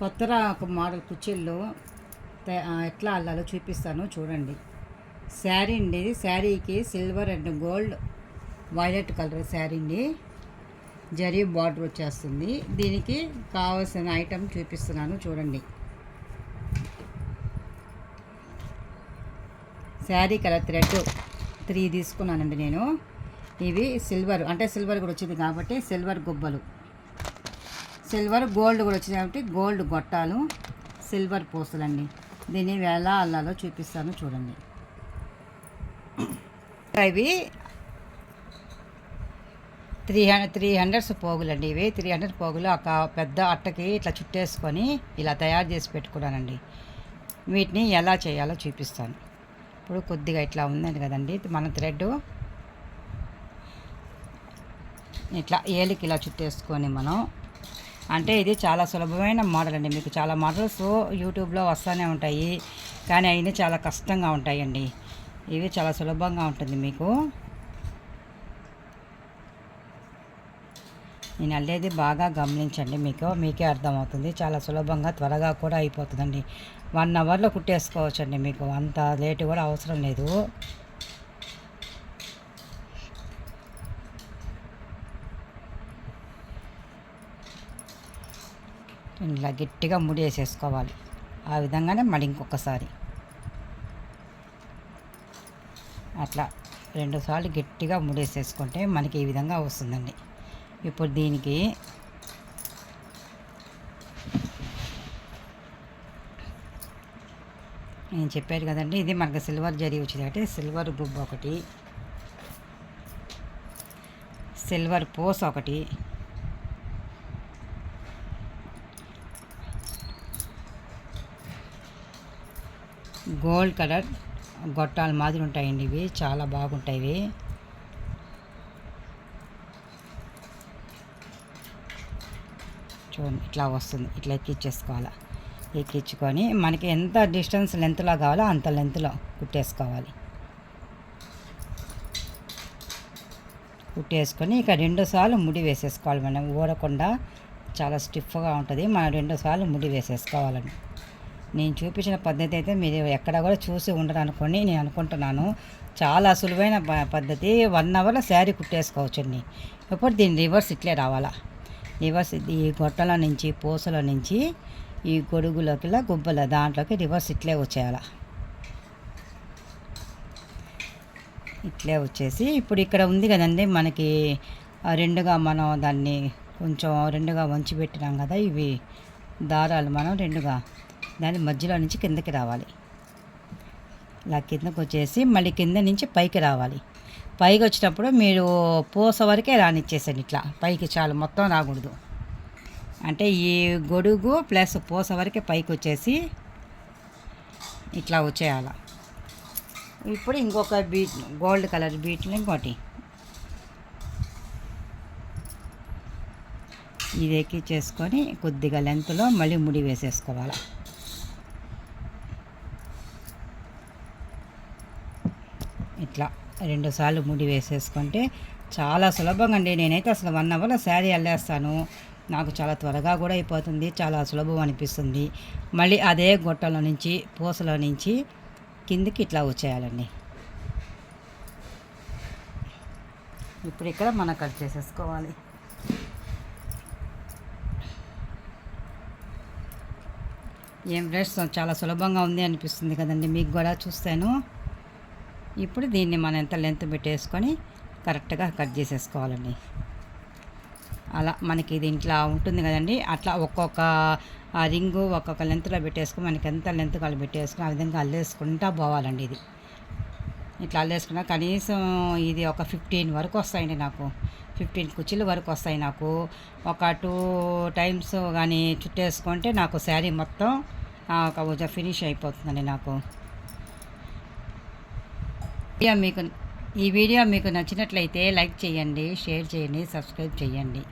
కొత్తగా ఒక మోడల్ కుర్చీల్లో ఎట్లా అల్లాలో చూపిస్తాను చూడండి. శారీ అండి ఇది. శారీకి silver and gold violet colour sari అండి. జరీ బార్డర్ వచ్చేస్తుంది. దీనికి కావాల్సిన ఐటమ్ చూపిస్తున్నాను చూడండి. శారీ కలర్ థ్రెడ్ 3 తీసుకున్నానండి నేను. ఇవి సిల్వర్, అంటే సిల్వర్ కూడా వచ్చింది కాబట్టి సిల్వర్ గుబ్బలు, సిల్వర్ గోల్డ్ కూడా వచ్చింది కాబట్టి గోల్డ్ గొట్టాలు, సిల్వర్ పూసలండి. దీన్ని ఎలా అల్లాలో చూపిస్తాను చూడండి. ఇవి 300 పోగులండి. ఇవి 300 పోగులు ఒక పెద్ద అట్టకి ఇట్లా చుట్టేసుకొని ఇలా తయారు చేసి పెట్టుకున్నానండి. వీటిని ఎలా చేయాలో చూపిస్తాను. ఇప్పుడు కొద్దిగా ఇట్లా ఉందండి కదండి మన థ్రెడ్, ఇట్లా ఏలికి ఇలా చుట్టేసుకొని మనం, అంటే ఇది చాలా సులభమైన మోడల్ అండి. మీకు చాలా మోడల్స్ యూట్యూబ్లో వస్తూనే ఉంటాయి, కానీ అయినా చాలా కష్టంగా ఉంటాయండి. ఇవి చాలా సులభంగా ఉంటుంది. మీకు నేను అల్లేది బాగా గమనించండి, మీకే అర్థమవుతుంది. చాలా సులభంగా త్వరగా కూడా అయిపోతుందండి. 1 అవర్లో కుట్టేసుకోవచ్చండి. మీకు అంత లేటు కూడా అవసరం లేదు. ఇలా గట్టిగా ముడి వేసేసుకోవాలి. ఆ విధంగానే మళ్ళీ ఇంకొకసారి అట్లా 2 సార్లు గట్టిగా ముడేసేసుకుంటే మనకి ఈ విధంగా వస్తుందండి. ఇప్పుడు దీనికి నేను చెప్పాను కదండి, ఇది మనకు సిల్వర్ జరీ వచ్చింది కాబట్టి సిల్వర్ గుబ్బ ఒకటి, సిల్వర్ పూస ఒకటి, గోల్డ్ కలర్ గొట్టాల మాదిరి ఉంటాయండి. ఇవి చాలా బాగుంటాయి. ఇవి చూడండి ఇట్లా వస్తుంది. ఇట్లా ఎక్కించేసుకోవాలి. ఎక్కించుకొని మనకి ఎంత డిస్టెన్స్ లెంత్లో కావాలో అంత లెంత్లో కుట్టేసుకోవాలి. కుట్టేసుకొని ఇక 2 సార్లు ముడి వేసేసుకోవాలి. మనం ఊడకుండా చాలా స్టిఫ్గా ఉంటుంది. మనం 2 సార్లు ముడి వేసేసుకోవాలండి. నేను చూపించిన పద్ధతి అయితే మీరు ఎక్కడ కూడా చూసి ఉండరు అనుకోండి, నేను అనుకుంటున్నాను. చాలా సులువైన పద్ధతి. 1 అవర్లో శారీ కుట్టేసుకోవచ్చండి. ఇప్పుడు దీన్ని రివర్స్ ఇట్లే రావాలా. రివర్స్ ఈ గొట్టల నుంచి, పూసల నుంచి ఈ గొడుగులోకి గుబ్బల దాంట్లోకి రివర్స్ ఇట్లే వచ్చేయాల. ఇట్లే వచ్చేసి ఇప్పుడు ఇక్కడ ఉంది కదండి మనకి 2గా మనం దాన్ని కొంచెం 2గా వంచి పెట్టినాం కదా. ఇవి దారాలు మనం 2గా దాని మధ్యలో నుంచి కిందకి రావాలి. ఇలా కిందకు వచ్చేసి మళ్ళీ కింద నుంచి పైకి రావాలి. పైకి వచ్చినప్పుడు మీరు పూస వరకే రానిచ్చేసండి. ఇట్లా పైకి చాలు, మొత్తం రాకూడదు. అంటే ఈ గొడుగు ప్లస్ పూస వరకే పైకి వచ్చేసి ఇట్లా వచ్చేయాల. ఇప్పుడు ఇంకొక బీట్, గోల్డ్ కలర్ బీట్లు ఇంకోటి ఇది ఎక్కించేసుకొని కొద్దిగా లెంత్లో మళ్ళీ ముడి వేసేసుకోవాలి. ఇట్లా 2 సార్లు ముడి వేసేసుకుంటే చాలా సులభంగా అండి. నేనైతే అసలు 1 అవర్లో శారీ అల్లేస్తాను. నాకు చాలా త్వరగా కూడా అయిపోతుంది. చాలా సులభం అనిపిస్తుంది. మళ్ళీ అదే గొట్టలో నుంచి, పూసలో నుంచి కిందికి ఇట్లా వచ్చేయాలండి. ఇప్పుడు ఇక్కడ మనం కట్ చేసేసుకోవాలి. ఏం ఫ్రెండ్స్, చాలా సులభంగా ఉంది అనిపిస్తుంది కదండి మీకు కూడా చూస్తాను. ఇప్పుడు దీన్ని మనం ఎంత లెంత్ పెట్టేసుకొని కరెక్ట్గా కట్ చేసేసుకోవాలండి. అలా మనకి ఇది ఇంట్లో ఉంటుంది కదండి, అట్లా ఒక్కొక్క రింగు ఒక్కొక్క లెంత్లో పెట్టేసుకొని మనకి ఎంత లెంత్ కాళ్ళు పెట్టేసుకొని ఆ విధంగా అల్లేసుకుంటా పోవాలండి. ఇది ఇట్లా అల్లేసుకున్నా కనీసం ఇది ఒక 15 వరకు వస్తాయండి నాకు. 15 కుర్చీల వరకు వస్తాయి నాకు. ఒక 2 టైమ్స్ కానీ చుట్టేసుకుంటే నాకు శారీ మొత్తం ఒక ఫినిష్ అయిపోతుందండి నాకు. ఈ వీడియో మీకు నచ్చినట్లయితే లైక్ చేయండి, షేర్ చేయండి, సబ్స్క్రైబ్ చేయండి.